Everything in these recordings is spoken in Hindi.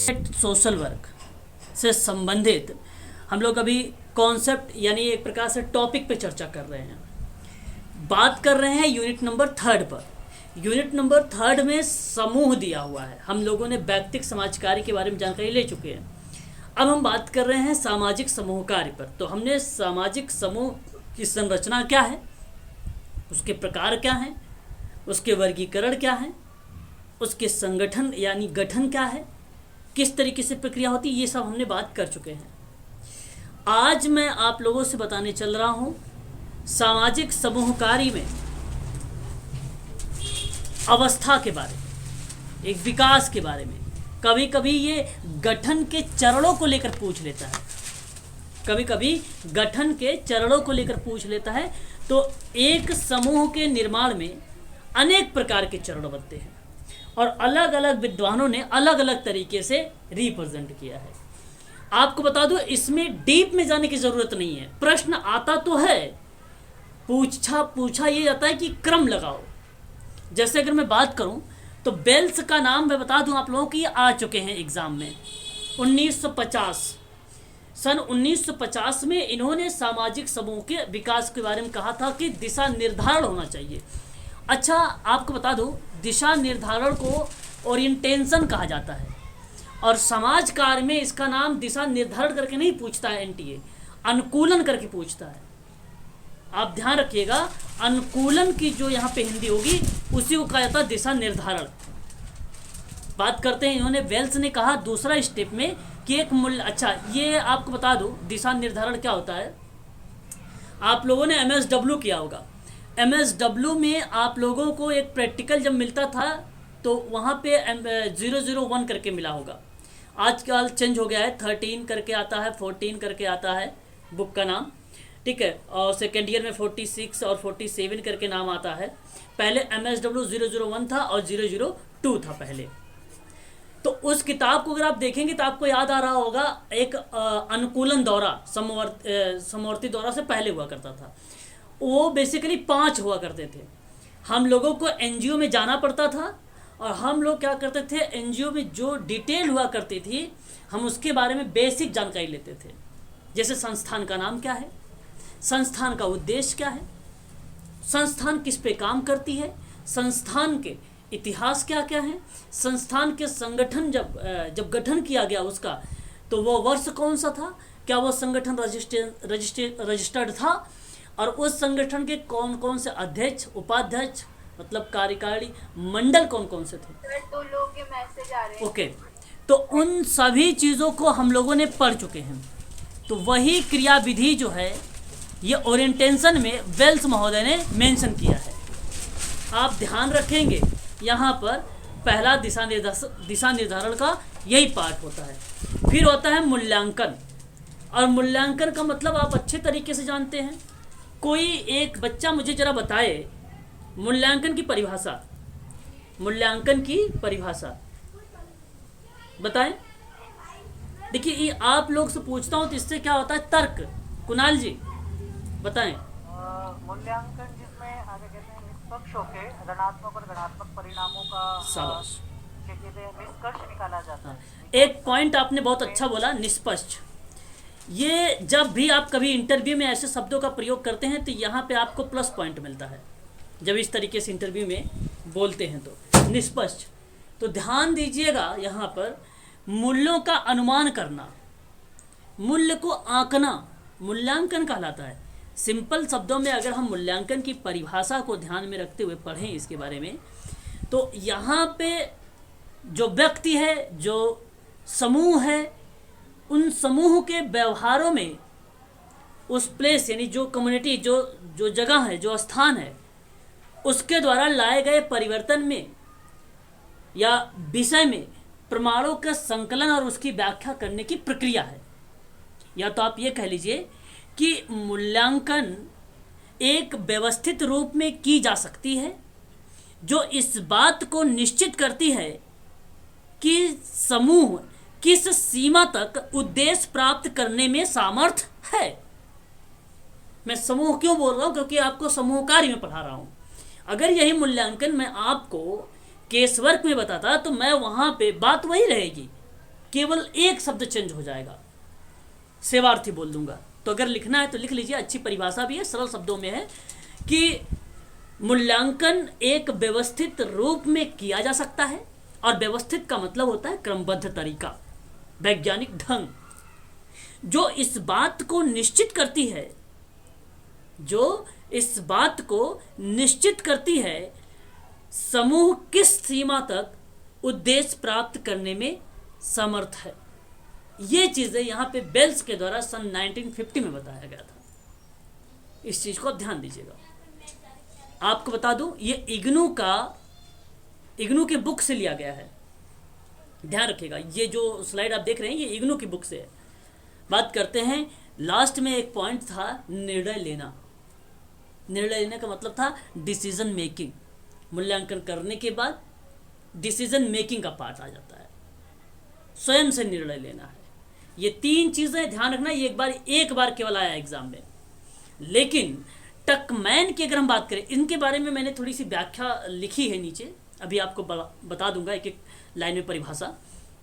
सोशल वर्क से संबंधित हम लोग अभी कॉन्सेप्ट यानी एक प्रकार से टॉपिक पे चर्चा कर रहे हैं। बात कर रहे हैं यूनिट नंबर 3 पर। यूनिट नंबर 3 में समूह दिया हुआ है। हम लोगों ने व्यक्तिक समाज कार्य के बारे में जानकारी ले चुके हैं। अब हम बात कर रहे हैं सामाजिक समूह कार्य पर। तो हमने सामाजिक समूह की संरचना क्या है, उसके प्रकार क्या हैं, उसके वर्गीकरण क्या है, उसके संगठन यानी गठन क्या है, किस तरीके से प्रक्रिया होती है, ये सब हमने बात कर चुके हैं। आज मैं आप लोगों से बताने चल रहा हूं सामाजिक समूह कार्य में अवस्था के बारे में, एक विकास के बारे में। कभी कभी ये गठन के चरणों को लेकर पूछ लेता है, कभी कभी गठन के चरणों को लेकर पूछ लेता है। तो एक समूह के निर्माण में अनेक प्रकार के चरण बनते हैं और अलग अलग विद्वानों ने अलग अलग तरीके से रिप्रेजेंट किया है। आपको बता दूं, इसमें डीप में जाने की जरूरत नहीं है। प्रश्न आता तो है, पूछा ये जाता है कि क्रम लगाओ। जैसे अगर मैं बात करूं तो बेल्स का नाम मैं बता दूं आप लोगों की, आ चुके हैं एग्जाम में। 1950 सन 1950 में इन्होंने सामाजिक समूह के विकास के बारे में कहा था कि दिशा निर्धारण होना चाहिए। अच्छा, आपको बता दूं, दिशा निर्धारण को ओरिएंटेशन कहा जाता है और समाज कार्य में इसका नाम दिशा निर्धारण करके नहीं पूछता है एनटीए, अनुकूलन करके पूछता है। आप ध्यान रखिएगा, अनुकूलन की जो यहाँ पे हिंदी होगी उसी को कहा जाता है दिशा निर्धारण। बात करते हैं, इन्होंने वेल्स ने कहा दूसरा स्टेप में कि एक मूल्य। अच्छा, ये आपको बता दूं दिशा निर्धारण क्या होता है। आप लोगों ने एमएसडब्ल्यू किया होगा। एमएसडब्ल्यू में आप लोगों को एक प्रैक्टिकल जब मिलता था तो वहाँ पे 001 करके मिला होगा। आजकल चेंज हो गया है, 13 करके आता है, 14 करके आता है बुक का नाम, ठीक है। और सेकेंड ईयर में 46 और 47 करके नाम आता है। पहले एमएसडब्ल्यू 001 था और 002 था पहले। तो उस किताब को अगर आप देखेंगे तो आपको याद आ रहा होगा, एक अनुकूलन दौरा समवर्ती दौरा से पहले हुआ करता था। वो बेसिकली 5 हुआ करते थे। हम लोगों को एनजीओ में जाना पड़ता था और हम लोग क्या करते थे, एनजीओ में जो डिटेल हुआ करती थी हम उसके बारे में बेसिक जानकारी लेते थे। जैसे संस्थान का नाम क्या है, संस्थान का उद्देश्य क्या है, संस्थान किस पे काम करती है, संस्थान के इतिहास क्या क्या है, संस्थान के संगठन जब गठन किया गया उसका तो वो वर्ष कौन सा था, क्या वो संगठन रजिस्टर्ड था, और उस संगठन के कौन कौन से अध्यक्ष उपाध्यक्ष मतलब कार्यकारी मंडल कौन कौन से थे। तो लोग के मैसेज आ रहे हैं। ओके, तो उन सभी चीज़ों को हम लोगों ने पढ़ चुके हैं। तो वही क्रियाविधि जो है ये ओरिएंटेशन में वेल्स महोदय ने मेंशन किया है। आप ध्यान रखेंगे, यहाँ पर पहला दिशा निर्धारण का यही पार्ट होता है। फिर होता है मूल्यांकन, और मूल्यांकन का मतलब आप अच्छे तरीके से जानते हैं। कोई एक बच्चा मुझे जरा बताए मूल्यांकन की परिभाषा, मूल्यांकन की परिभाषा बताएं। देखिए, ये आप लोग से पूछता हूं तो इससे क्या होता है, तर्क। कुणाल जी बताएं। मूल्यांकन जिसमें आगे कहते हैं निष्पक्ष होकर ऋणात्मक और गणात्मक परिणामों का शाबाश, निष्कर्ष निकाला जाता है। एक पॉइंट आपने बहुत अच्छा बोला, निष्पक्ष। ये जब भी आप कभी इंटरव्यू में ऐसे शब्दों का प्रयोग करते हैं तो यहाँ पे आपको प्लस पॉइंट मिलता है जब इस तरीके से इंटरव्यू में बोलते हैं तो। निष्पक्ष, तो ध्यान दीजिएगा, यहाँ पर मूल्यों का अनुमान करना, मूल्य को आंकना मूल्यांकन कहलाता है। सिंपल शब्दों में अगर हम मूल्यांकन की परिभाषा को ध्यान में रखते हुए पढ़ें इसके बारे में, तो यहाँ पे जो व्यक्ति है, जो समूह है, उन समूह के व्यवहारों में उस प्लेस यानी जो कम्युनिटी, जो जगह है, जो स्थान है, उसके द्वारा लाए गए परिवर्तन में या विषय में प्रमाणों का संकलन और उसकी व्याख्या करने की प्रक्रिया है। या तो आप ये कह लीजिए कि मूल्यांकन एक व्यवस्थित रूप में की जा सकती है जो इस बात को निश्चित करती है कि समूह किस सीमा तक उद्देश्य प्राप्त करने में सामर्थ है। मैं समूह क्यों बोल रहा हूं, क्योंकि आपको समूह कार्य में पढ़ा रहा हूं। अगर यही मूल्यांकन मैं आपको केस वर्क में बताता तो मैं वहां पे बात वही रहेगी केवल एक शब्द चेंज हो जाएगा, सेवार्थी बोल दूंगा। तो अगर लिखना है तो लिख लीजिए, अच्छी परिभाषा भी है, सरल शब्दों में है कि मूल्यांकन एक व्यवस्थित रूप में किया जा सकता है, और व्यवस्थित का मतलब होता है क्रमबद्ध तरीका, वैज्ञानिक ढंग, जो इस बात को निश्चित करती है, जो इस बात को निश्चित करती है समूह किस सीमा तक उद्देश्य प्राप्त करने में समर्थ है। ये चीजें यहाँ पे बेल्स के द्वारा सन 1950 में बताया गया था। इस चीज को ध्यान दीजिएगा। आपको बता दूं, ये इग्नू के बुक से लिया गया है, ध्यान रखिएगा। ये जो स्लाइड आप देख रहे हैं ये इग्नू की बुक से है। बात करते हैं, लास्ट में एक पॉइंट था निर्णय लेना। निर्णय लेने का मतलब था डिसीजन मेकिंग। मूल्यांकन करने के बाद डिसीजन मेकिंग का पार्ट आ जाता है, स्वयं से निर्णय लेना है। ये तीन चीजें ध्यान रखना, ये एक बार केवल आया एग्जाम में। लेकिन टकमैन की अगर हम बात करें, इनके बारे में मैंने थोड़ी सी व्याख्या लिखी है नीचे, अभी आपको बता दूंगा एक एक लाइन में परिभाषा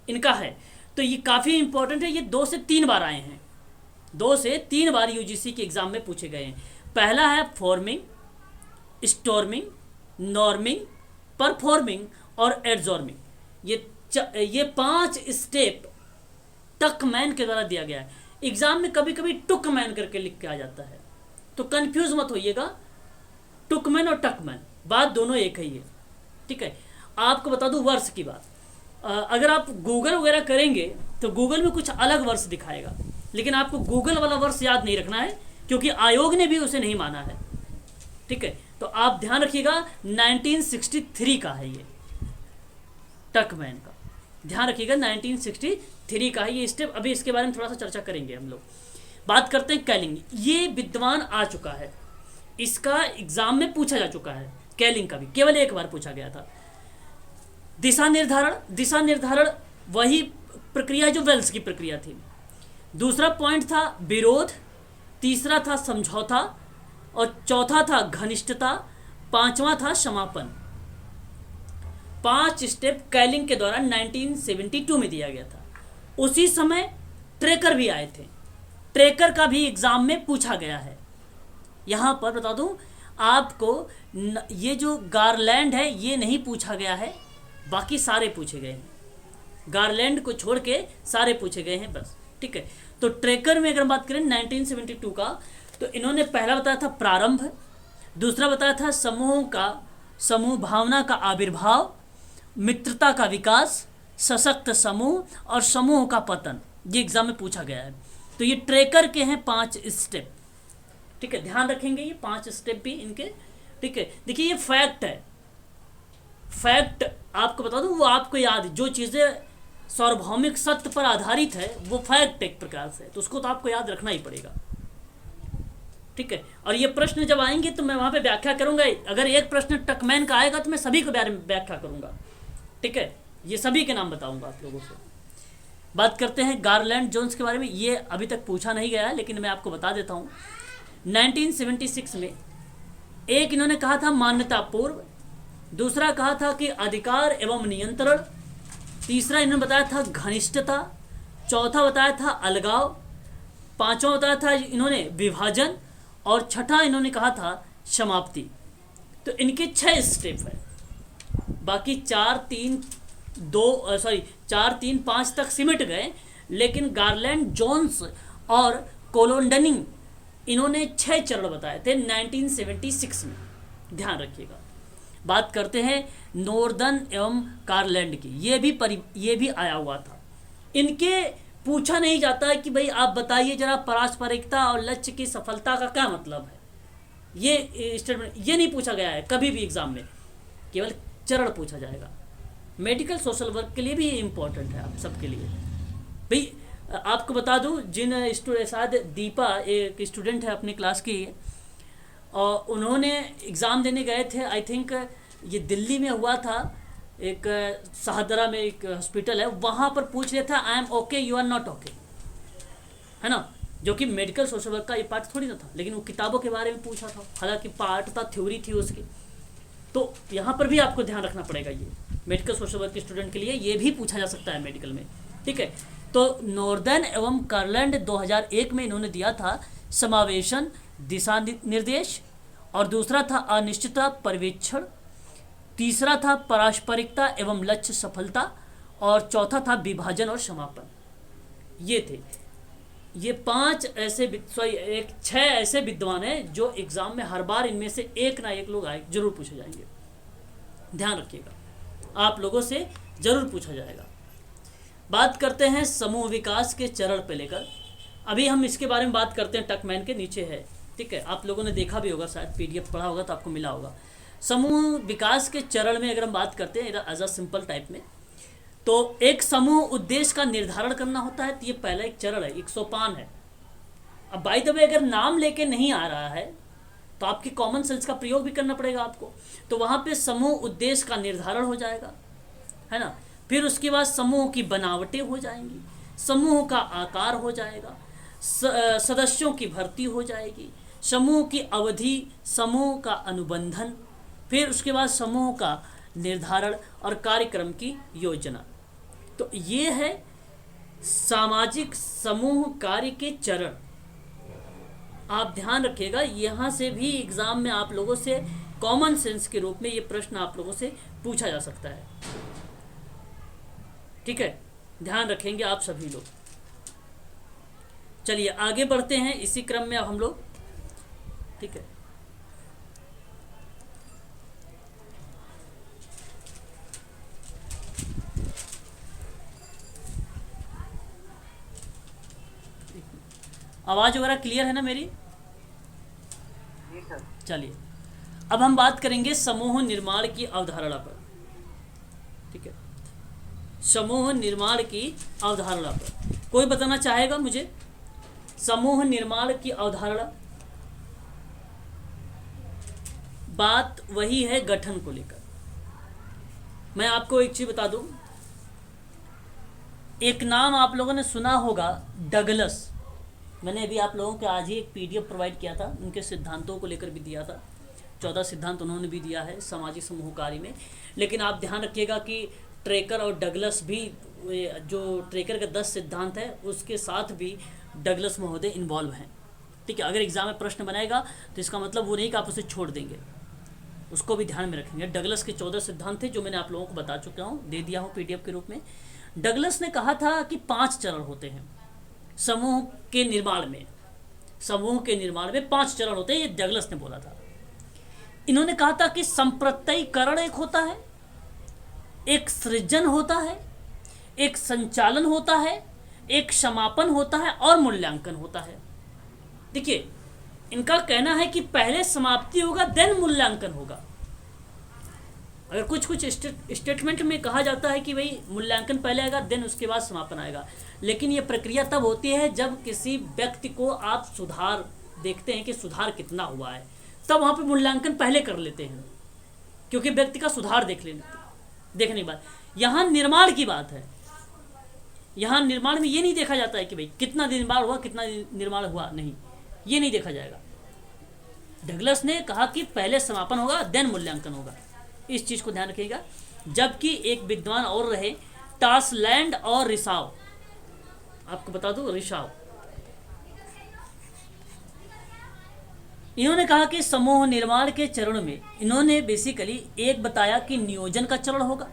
इनका है। तो ये काफ़ी इंपॉर्टेंट है। ये 2 से 3 बार आए हैं, 2 से 3 बार यूजीसी के एग्जाम में पूछे गए हैं। पहला है फॉर्मिंग, स्टॉर्मिंग, नॉर्मिंग, परफॉर्मिंग और एडजॉर्मिंग। ये 5 स्टेप टकमैन के द्वारा दिया गया है। एग्जाम में कभी कभी टुकमैन करके लिख के आ जाता है, तो कंफ्यूज मत होइएगा। टुकमैन और टकमैन बात दोनों एक ही है, ठीक है। आपको बता दूं वर्ष की बात, अगर आप गूगल वगैरह करेंगे तो गूगल में कुछ अलग वर्ष दिखाएगा, लेकिन आपको गूगल वाला वर्ष याद नहीं रखना है, क्योंकि आयोग ने भी उसे नहीं माना है, ठीक है। तो आप ध्यान रखिएगा 1963 का है ये टकमैन का, ध्यान रखिएगा 1963 का है ये स्टेप। अभी इसके बारे में थोड़ा सा चर्चा करेंगे हम लोग। बात करते हैं कैलिंग। ये विद्वान आ चुका है, इसका एग्जाम में पूछा जा चुका है। कैलिंग का भी केवल एक बार पूछा गया था। दिशा निर्धारण वही प्रक्रिया जो वेल्स की प्रक्रिया थी। दूसरा पॉइंट था विरोध, तीसरा था समझौता, और चौथा था घनिष्ठता, पांचवा था समापन। 5 स्टेप कैलिंग के द्वारा 1972 में दिया गया था। उसी समय ट्रेकर भी आए थे, ट्रेकर का भी एग्जाम में पूछा गया है। यहां पर बता दूं आपको, ये जो गारलैंड है ये नहीं पूछा गया है, बाकी सारे पूछे गए हैं। गारलैंड को छोड़ के सारे पूछे गए हैं बस, ठीक है। तो ट्रेकर में अगर बात करें 1972 का, तो इन्होंने पहला बताया था प्रारंभ, दूसरा बताया था समूह भावना का आविर्भाव, मित्रता का विकास, सशक्त समूह और समूह का पतन। ये एग्जाम में पूछा गया है। तो ये ट्रेकर के हैं 5 स्टेप, ठीक है। ध्यान रखेंगे ये 5 स्टेप भी इनके, ठीक है। देखिए ये फैक्ट है, फैक्ट आपको बता दूं, वो आपको याद, जो चीज़ें सार्वभौमिक सत्य पर आधारित है वो फैक्ट एक प्रकार से, तो उसको तो आपको याद रखना ही पड़ेगा, ठीक है। और ये प्रश्न जब आएंगे तो मैं वहां पे व्याख्या करूंगा। अगर एक प्रश्न टकमैन का आएगा तो मैं सभी के बारे में व्याख्या करूंगा, ठीक है। ये सभी के नाम बताऊंगा आप लोगों को। बात करते हैं गारलैंड जोन्स के बारे में। ये अभी तक पूछा नहीं गया है, लेकिन मैं आपको बता देता हूँ। 1976 में एक इन्होंने कहा था मान्यता पूर्व, दूसरा कहा था कि अधिकार एवं नियंत्रण, तीसरा इन्होंने बताया था घनिष्ठता, चौथा बताया था अलगाव, पांचवा बताया था इन्होंने विभाजन, और छठा इन्होंने कहा था समाप्ति। तो इनके 6 स्टेप है। बाकी 4, 3, 5 तक सिमट गए, लेकिन गारलैंड जोन्स और कोलोंडनिंग इन्होंने 6 चरण बताए थे 1976 में, ध्यान रखिएगा। बात करते हैं नॉर्दर्न एवं गारलैंड की। ये भी आया हुआ था। इनके पूछा नहीं जाता है कि भाई आप बताइए जरा पारस्परिकता और लक्ष्य की सफलता का क्या मतलब है। ये स्टेटमेंट ये नहीं पूछा गया है कभी भी एग्जाम में, केवल चरण पूछा जाएगा। मेडिकल सोशल वर्क के लिए भी ये इंपॉर्टेंट है आप सबके लिए। भाई आपको बता दूं, जिन स्टूडेंट, शायद दीपा एक स्टूडेंट है अपनी क्लास की, और उन्होंने एग्ज़ाम देने गए थे, आई थिंक ये दिल्ली में हुआ था, एक शाहदरा में एक हॉस्पिटल है, वहाँ पर पूछ रहे थे I am okay you are not okay, है ना, जो कि मेडिकल सोशल वर्क का ये पार्ट थोड़ी ना था, लेकिन वो किताबों के बारे में पूछा था, हालांकि पार्ट था, थ्योरी थी उसकी। तो यहाँ पर भी आपको ध्यान रखना पड़ेगा, ये मेडिकल सोशल वर्क के स्टूडेंट के लिए ये भी पूछा जा सकता है मेडिकल में, ठीक है। तो नॉर्दर्न एवं कर्लैंड 2001 में इन्होंने दिया था समावेशन दिशा निर्देश, और दूसरा था अनिश्चितता पर्यवेक्षण, तीसरा था पारस्परिकता एवं लक्ष्य सफलता, और चौथा था विभाजन और समापन। ये थे ये 5 ऐसे एक 6 ऐसे विद्वान हैं जो एग्जाम में हर बार इनमें से एक ना एक लोग आए जरूर पूछे जाएंगे। ध्यान रखिएगा, आप लोगों से जरूर पूछा जाएगा। बात करते हैं समूह विकास के चरण पे लेकर। अभी हम इसके बारे में बात करते हैं, टकमैन के नीचे है, ठीक है। आप लोगों ने देखा भी होगा, शायद पीडीएफ पढ़ा होगा तो आपको मिला होगा। समूह विकास के चरण में अगर हम बात करते हैं एज अ सिंपल टाइप में, तो एक समूह उद्देश्य का निर्धारण करना होता है। तो ये पहला एक चरण है, एक सोपान है। अब बाय द वे अगर नाम लेके नहीं आ रहा है तो आपकी कॉमन सेंस का प्रयोग भी करना पड़ेगा आपको। तो वहां पे समूह उद्देश्य का निर्धारण हो जाएगा, है ना। फिर उसके बाद समूह की बनावटें हो जाएंगी, समूह का आकार हो जाएगा, सदस्यों की भर्ती हो जाएगी, समूह की अवधि, समूह का अनुबंधन, फिर उसके बाद समूह का निर्धारण और कार्यक्रम की योजना। तो ये है सामाजिक समूह कार्य के चरण। आप ध्यान रखिएगा, यहाँ से भी एग्जाम में आप लोगों से कॉमन सेंस के रूप में ये प्रश्न आप लोगों से पूछा जा सकता है, ठीक है। ध्यान रखेंगे आप सभी लोग। चलिए आगे बढ़ते हैं इसी क्रम में अब हम लोग, ठीक है। आवाज वगैरह क्लियर है ना मेरी? जी सर। चलिए अब हम बात करेंगे समूह निर्माण की अवधारणा पर, ठीक है। समूह निर्माण की अवधारणा पर कोई बताना चाहेगा मुझे? समूह निर्माण की अवधारणा, बात वही है गठन को लेकर। मैं आपको एक चीज बता दूं, एक नाम आप लोगों ने सुना होगा, डगलस। मैंने अभी आप लोगों को आज ही एक पीडीएफ प्रोवाइड किया था, उनके सिद्धांतों को लेकर भी दिया था। 14 सिद्धांत उन्होंने भी दिया है सामाजिक समूह कार्य में। लेकिन आप ध्यान रखिएगा कि ट्रेकर और डगलस भी, जो ट्रेकर का 10 सिद्धांत है उसके साथ भी डगलस महोदय इन्वॉल्व हैं, ठीक है। अगर एग्जाम में प्रश्न बनाएगा तो इसका मतलब वो नहीं कि आप उसे छोड़ देंगे, उसको भी ध्यान में रखेंगे। डगलस के 14 सिद्धांत थे जो मैंने आप लोगों को बता चुका हूँ, दे दिया हूँ पीडीएफ के रूप में। डगलस ने कहा था कि 5 चरण होते हैं समूह के निर्माण में। समूह के निर्माण में 5 चरण होते हैं, ये डगलस ने बोला था। इन्होंने कहा था कि संप्रत्ययीकरण एक होता है, एक सृजन होता है, एक संचालन होता है, एक समापन होता है और मूल्यांकन होता है। देखिए इनका कहना है कि पहले समाप्ति होगा देन मूल्यांकन होगा। अगर कुछ कुछ स्टेटमेंट में कहा जाता है कि भाई मूल्यांकन पहले आएगा देन उसके बाद समापन आएगा, लेकिन ये प्रक्रिया तब होती है जब किसी व्यक्ति को आप सुधार देखते हैं कि सुधार कितना हुआ है, तब वहाँ पे मूल्यांकन पहले कर लेते हैं, क्योंकि व्यक्ति का सुधार देखने के बाद। यहाँ निर्माण की बात है, यहाँ निर्माण में ये नहीं देखा जाता है कि भाई कितना निर्माण हुआ कितना निर्माण हुआ, नहीं, ये नहीं देखा जाएगा। डगलस ने कहा कि पहले समापन होगा देन मूल्यांकन होगा, इस चीज को ध्यान रखिएगा। जबकि एक विद्वान और रहे, टासलैंड और रिसाव, आपको बता दूं रिसाव, इन्होंने कहा कि समूह निर्माण के चरण में इन्होंने बेसिकली एक बताया कि नियोजन का चरण होगा,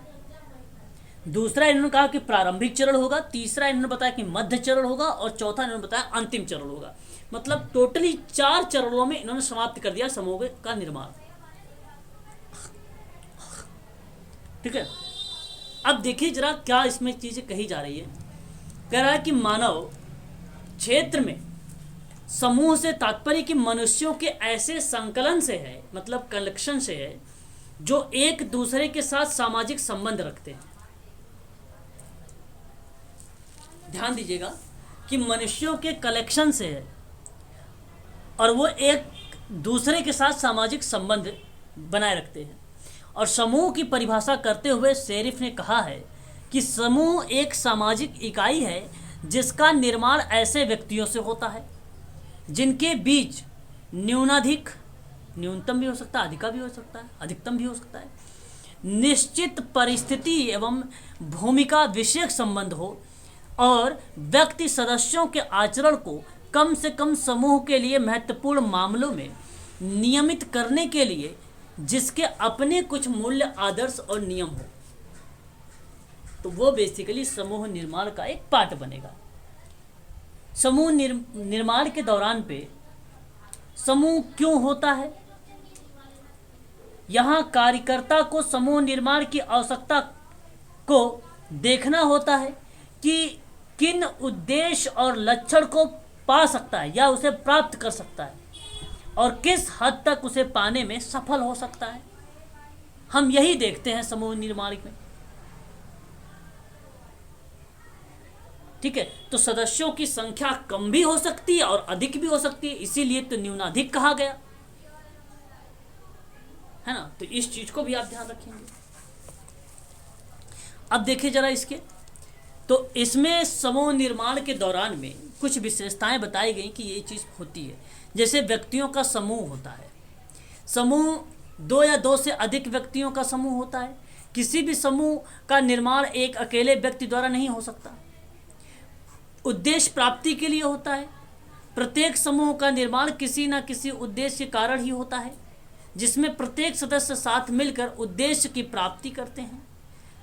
दूसरा इन्होंने कहा कि प्रारंभिक चरण होगा, तीसरा इन्होंने बताया कि मध्य चरण होगा, और चौथा इन्होंने बताया अंतिम चरण होगा। मतलब टोटली 4 चरणों में इन्होंने समाप्त कर दिया समूह का निर्माण, ठीक है। अब देखिए जरा क्या इसमें चीजें कही जा रही है। कह रहा है कि मानव क्षेत्र में समूह से तात्पर्य कि मनुष्यों के ऐसे संकलन से है, मतलब कलेक्शन से है, जो एक दूसरे के साथ सामाजिक संबंध रखते हैं। ध्यान दीजिएगा कि मनुष्यों के कलेक्शन से है और वो एक दूसरे के साथ सामाजिक संबंध बनाए रखते हैं। और समूह की परिभाषा करते हुए शेरिफ ने कहा है कि समूह एक सामाजिक इकाई है जिसका निर्माण ऐसे व्यक्तियों से होता है जिनके बीच न्यूनाधिक, न्यूनतम भी हो सकता है, अधिका भी हो सकता है, अधिकतम भी हो सकता है, निश्चित परिस्थिति एवं भूमिका विषयक संबंध हो, और व्यक्ति सदस्यों के आचरण को कम से कम समूह के लिए महत्वपूर्ण मामलों में नियमित करने के लिए जिसके अपने कुछ मूल्य, आदर्श और नियम हो, तो वो बेसिकली समूह निर्माण का एक पार्ट बनेगा। समूह निर्माण के दौरान पे समूह क्यों होता है, यहाँ कार्यकर्ता को समूह निर्माण की आवश्यकता को देखना होता है कि किन उद्देश्य और लक्षण को पा सकता है या उसे प्राप्त कर सकता है और किस हद तक उसे पाने में सफल हो सकता है। हम यही देखते हैं समूह निर्माण में। ठीक है, तो सदस्यों की संख्या कम भी हो सकती है और अधिक भी हो सकती है, इसीलिए तो न्यूनाधिक कहा गया है ना। तो इस चीज को भी आप ध्यान रखेंगे। अब देखिए जरा इसके, तो इसमें समूह निर्माण के दौरान में कुछ विशेषताएं बताई गई कि ये चीज होती है। जैसे व्यक्तियों का समूह होता है, समूह 2 या 2 से अधिक व्यक्तियों का समूह होता है। किसी भी समूह का निर्माण एक अकेले व्यक्ति द्वारा नहीं हो सकता, उद्देश्य प्राप्ति के लिए होता है। प्रत्येक समूह का निर्माण किसी न किसी उद्देश्य के कारण ही होता है, जिसमें प्रत्येक सदस्य साथ मिलकर उद्देश्य की प्राप्ति करते हैं।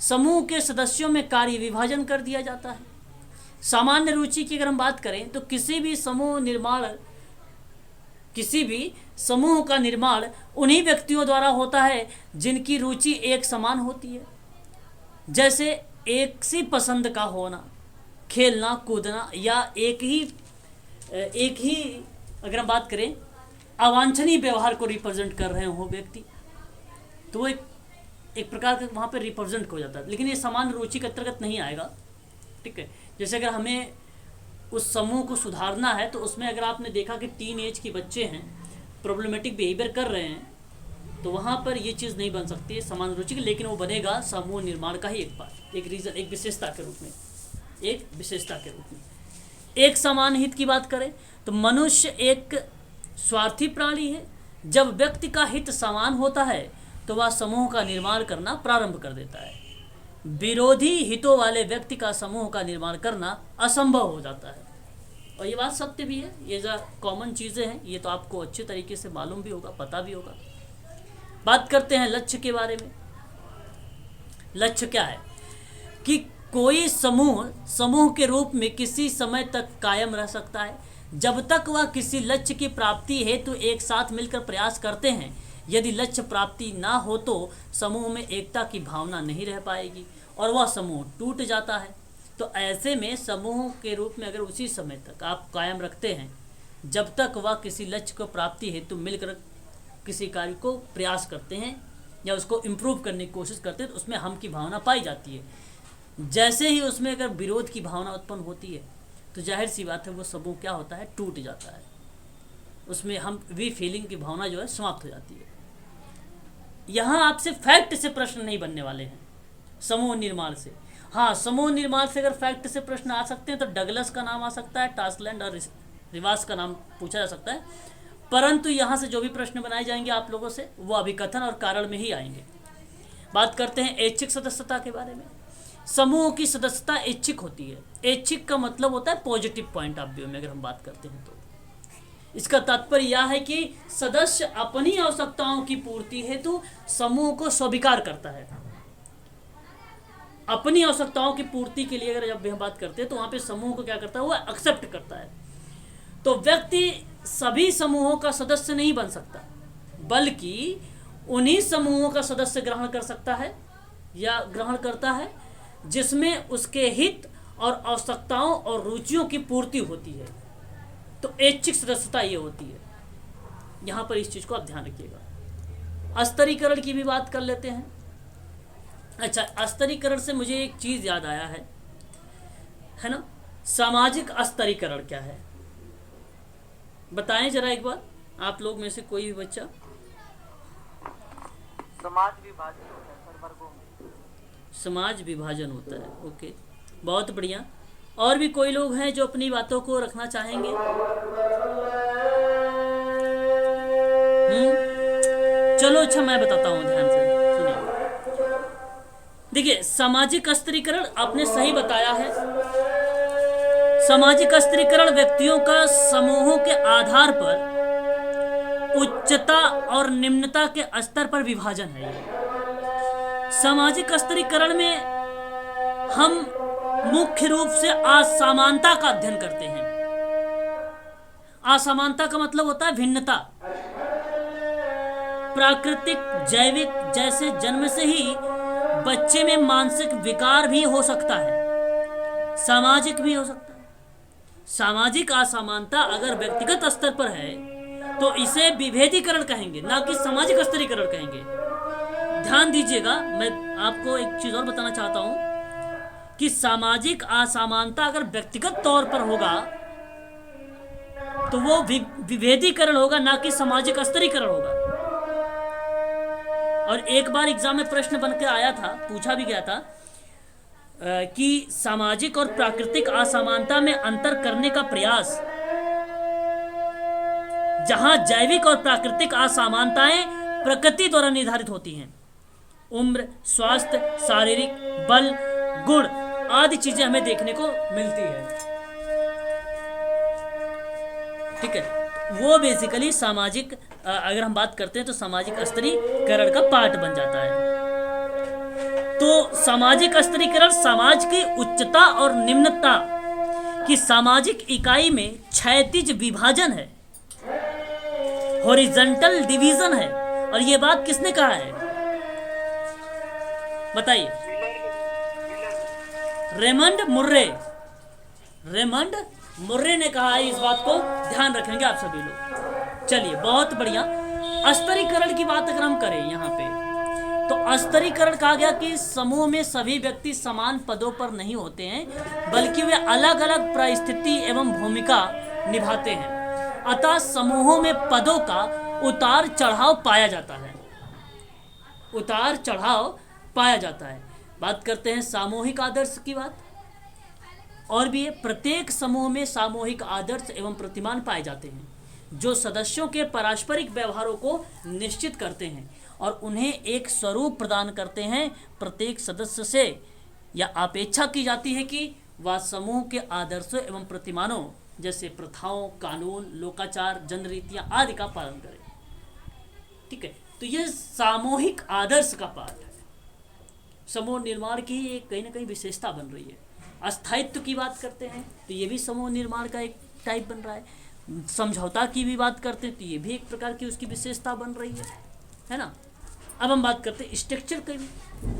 समूह के सदस्यों में कार्य विभाजन कर दिया जाता है। सामान्य रुचि की अगर हम बात करें तो किसी भी समूह का निर्माण उन्हीं व्यक्तियों द्वारा होता है जिनकी रुचि एक समान होती है। जैसे एक सी पसंद का होना, खेलना कूदना, या एक ही अगर हम बात करें अवांछनीय व्यवहार को रिप्रेजेंट कर रहे हो व्यक्ति, तो वो एक प्रकार का वहाँ पे रिप्रेजेंट हो जाता है, लेकिन ये समान रुचि के अंतर्गत नहीं आएगा। ठीक है, जैसे अगर हमें उस समूह को सुधारना है तो उसमें अगर आपने देखा कि टीन एज के बच्चे हैं, प्रॉब्लमेटिक बिहेवियर कर रहे हैं, तो वहाँ पर ये चीज़ नहीं बन सकती है समान रुचि की, लेकिन वो बनेगा समूह निर्माण का ही एक पार्ट, एक रीजन, एक विशेषता के रूप में। एक समान हित की बात करें तो मनुष्य एक स्वार्थी प्राणी है। जब व्यक्ति का हित समान होता है तो वह समूह का निर्माण करना प्रारंभ कर देता है। विरोधी हितों वाले व्यक्ति का समूह का निर्माण करना असंभव हो जाता है, और ये बात सत्य भी है। ये जो कॉमन चीज़ें हैं ये तो आपको अच्छे तरीके से मालूम भी होगा, पता भी होगा। बात करते हैं लक्ष्य के बारे में। लक्ष्य क्या है कि कोई समूह के रूप में किसी समय तक कायम रह सकता है जब तक वह किसी लक्ष्य की प्राप्ति हेतु एक साथ मिलकर प्रयास करते हैं। यदि लक्ष्य प्राप्ति ना हो तो समूह में एकता की भावना नहीं रह पाएगी और वह समूह टूट जाता है। तो ऐसे में समूह के रूप में अगर उसी समय तक आप कायम रखते हैं जब तक वह किसी लक्ष्य को प्राप्ति हेतु मिलकर किसी कार्य को प्रयास करते हैं या उसको इम्प्रूव करने की कोशिश करते हैं, तो उसमें हम की भावना पाई जाती है। जैसे ही उसमें अगर विरोध की भावना उत्पन्न होती है तो जाहिर सी बात है वो समूह क्या होता है, टूट जाता है। उसमें हम वी फीलिंग की भावना जो है समाप्त हो जाती है। यहाँ आपसे फैक्ट से प्रश्न नहीं बनने वाले हैं समूह निर्माण से। हाँ, समूह निर्माण से अगर फैक्ट से प्रश्न आ सकते हैं तो डगलस का नाम आ सकता है, टास्लैंड और रिवास का नाम पूछा जा सकता है, परंतु यहाँ से जो भी प्रश्न बनाए जाएंगे आप लोगों से वो अभिकथन और कारण में ही आएंगे। बात करते हैं ऐच्छिक सदस्यता के बारे में। समूह की सदस्यता ऐच्छिक होती है। ऐच्छिक का मतलब होता है पॉजिटिव पॉइंट ऑफ व्यू में अगर हम बात करते हैं तो इसका तात्पर्य यह है कि सदस्य अपनी आवश्यकताओं की पूर्ति हेतु समूह को स्वीकार करता है। अपनी आवश्यकताओं की पूर्ति के लिए अगर जब हम बात करते हैं तो वहां पे समूह को क्या करता है, वो एक्सेप्ट करता है। तो व्यक्ति सभी समूहों का सदस्य नहीं बन सकता, बल्कि उन्हीं समूहों का सदस्य ग्रहण कर सकता है या ग्रहण करता है जिसमें उसके हित और आवश्यकताओं और रुचियों की पूर्ति होती है। तो ऐच्छिक सदस्यता ये होती है। यहाँ पर इस चीज़ को आप ध्यान रखिएगा। स्तरीकरण की भी बात कर लेते हैं। अच्छा, स्तरीकरण से मुझे एक चीज़ याद आया है ना, सामाजिक स्तरीकरण क्या है बताएं जरा एक बार, आप लोग में से कोई भी बच्चा। समाज विभाजन होता है सर, वर्गों में समाज विभाजन होता है। ओके, बहुत बढ़िया। और भी कोई लोग हैं जो अपनी बातों को रखना चाहेंगे? चलो अच्छा, मैं बताता हूँ, ध्यान से सुनिए। देखिए, सामाजिक स्तरीकरण आपने सही बताया है सामाजिक स्त्रीकरण व्यक्तियों का समूहों के आधार पर उच्चता और निम्नता के स्तर पर विभाजन है। सामाजिक स्त्रीकरण में हम मुख्य रूप से असमानता का अध्ययन करते हैं। असमानता का मतलब होता है भिन्नता। प्राकृतिक, जैविक, जैसे जन्म से ही बच्चे में मानसिक विकार भी हो सकता है, सामाजिक भी हो सकता है। सामाजिक असमानता अगर व्यक्तिगत स्तर पर है तो इसे विभेदीकरण कहेंगे, ना कि सामाजिक स्तरीकरण कहेंगे। ध्यान दीजिएगा, मैं आपको एक चीज और बताना चाहता हूं कि सामाजिक असमानता अगर व्यक्तिगत तौर पर होगा तो वो विभेदीकरण होगा, ना कि सामाजिक स्तरीकरण होगा। और एक बार एग्जाम में प्रश्न बन के आया था, पूछा भी गया था कि सामाजिक और प्राकृतिक असमानता में अंतर करने का प्रयास, जहां जैविक और प्राकृतिक असमानताएं प्रकृति द्वारा निर्धारित होती हैं, उम्र, स्वास्थ्य, शारीरिक बल, गुण आदि चीजें हमें देखने को मिलती है। ठीक है, वो बेसिकली सामाजिक, अगर हम बात करते हैं तो सामाजिक स्तरीकरण का पार्ट बन जाता है। तो सामाजिक स्तरीकरण समाज की उच्चता और निम्नता की सामाजिक इकाई में क्षैतिज विभाजन है, हॉरिजॉन्टल डिवीजन है। और ये बात किसने कहा है बताइए? रेमंड मुर्रे ने कहा है। इस बात को ध्यान रखेंगे आप सभी लोग। चलिए, बहुत बढ़िया। स्तरीकरण की बात अगर हम करें यहाँ पे, तो स्तरीकरण कहा गया कि समूह में सभी व्यक्ति समान पदों पर नहीं होते हैं, बल्कि वे अलग अलग परिस्थिति एवं भूमिका निभाते हैं। अतः समूहों में पदों का उतार चढ़ाव पाया जाता है। उतार चढ़ाव पाया जाता है। बात करते हैं सामूहिक आदर्श की बात। और भी प्रत्येक समूह में सामूहिक आदर्श एवं प्रतिमान पाए जाते हैं, जो सदस्यों के पारस्परिक व्यवहारों को निश्चित करते हैं और उन्हें एक स्वरूप प्रदान करते हैं। प्रत्येक सदस्य से यह अपेक्षा की जाती है कि वह समूह के आदर्शों एवं प्रतिमानों जैसे प्रथाओं, कानून, लोकाचार, जनरीतियां आदि का पालन करे। ठीक है, तो यह सामूहिक आदर्श का पाठ है। समूह निर्माण की एक कहीं ना कहीं विशेषता बन रही है। अस्थायित्व की बात करते हैं तो ये भी समूह निर्माण का एक टाइप बन रहा है। समझौता की भी बात करते हैं तो ये भी एक प्रकार की उसकी विशेषता बन रही है ना। अब हम बात करते हैं स्ट्रक्चर का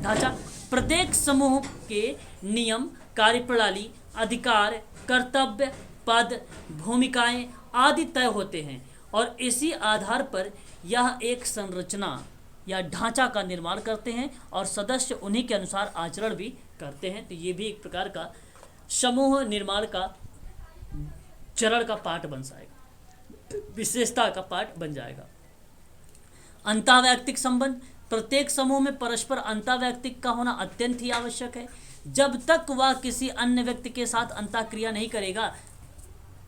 ढांचा। प्रत्येक समूह के नियम, कार्यप्रणाली, अधिकार, कर्तव्य, पद, भूमिकाएं आदि तय होते हैं और इसी आधार पर यह एक संरचना या ढांचा का निर्माण करते हैं और सदस्य उन्हीं के अनुसार आचरण भी करते हैं। तो ये भी एक प्रकार का समूह निर्माण का चरण का पार्ट बन जाएगा, विशेषता का पार्ट बन जाएगा। अंतःवैयक्तिक संबंध। प्रत्येक समूह में परस्पर अंतःवैयक्तिक का होना अत्यंत ही आवश्यक है। जब तक वह किसी अन्य व्यक्ति के साथ अंतःक्रिया नहीं करेगा,